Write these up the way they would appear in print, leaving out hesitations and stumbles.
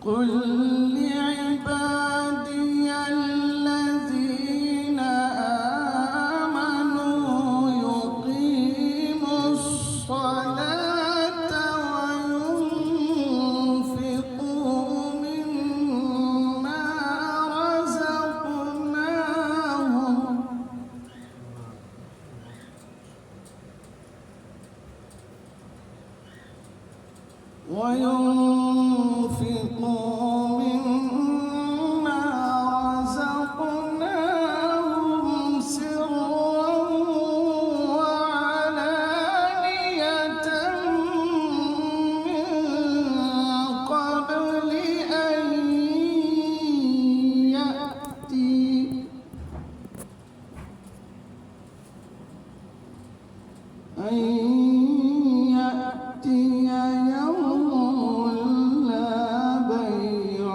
قل لعبادي الذين آمنوا يقيموا الصلاة وينفقوا مما رزقناهم سرا وعلانية من قبل أن يأتي يوم لا بيع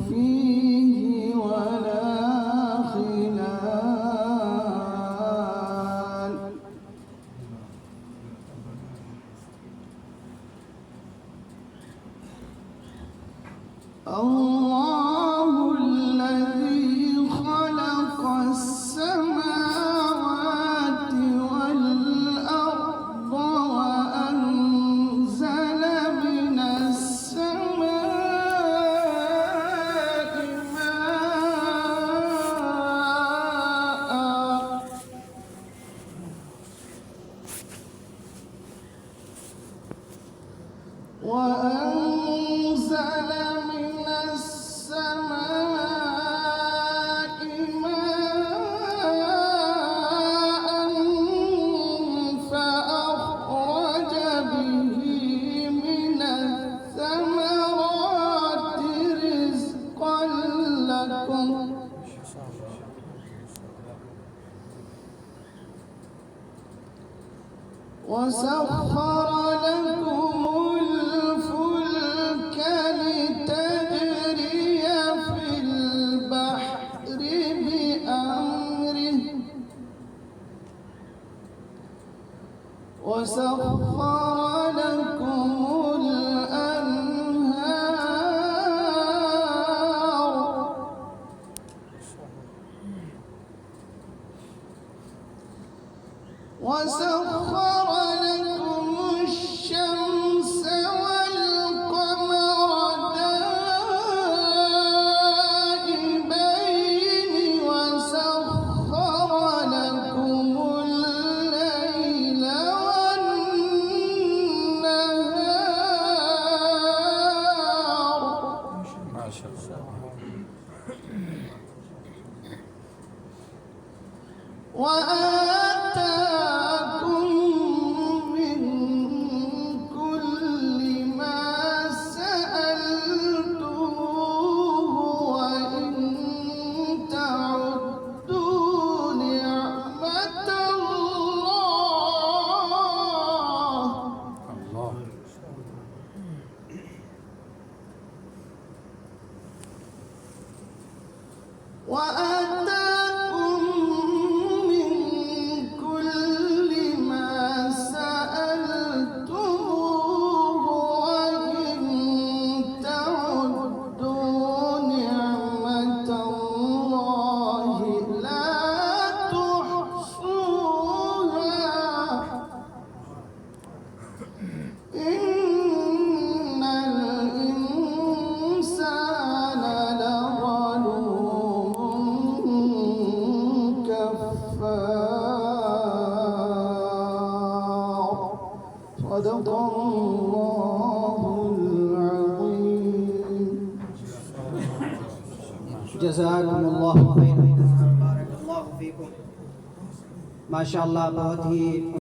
فيه ولا خلال الله الذي خلق السماوات والأرض وأنزل من السماء فأخرج به من الثمرات رزقا لكم وسخر لكم الفلك لتجري في البحر بأمره وسخر لكم الأنهار وسخر لكم الشمس والقمر دائبين وسخر لكم الليل والنهار ما شاء الله وآتاكم من كل ما سألتموه وإن تعدوا نعمة الله وآتاكم من كل ما سألتموه وإن تعدوا نعمة الله لا تحصوها إن الإنسان لظلوم كفار صدق الله العظيم जज़ाकुम अल्लाह खैर, बारक अल्लाह फीकुम। माशाअल्लाह बहुत ही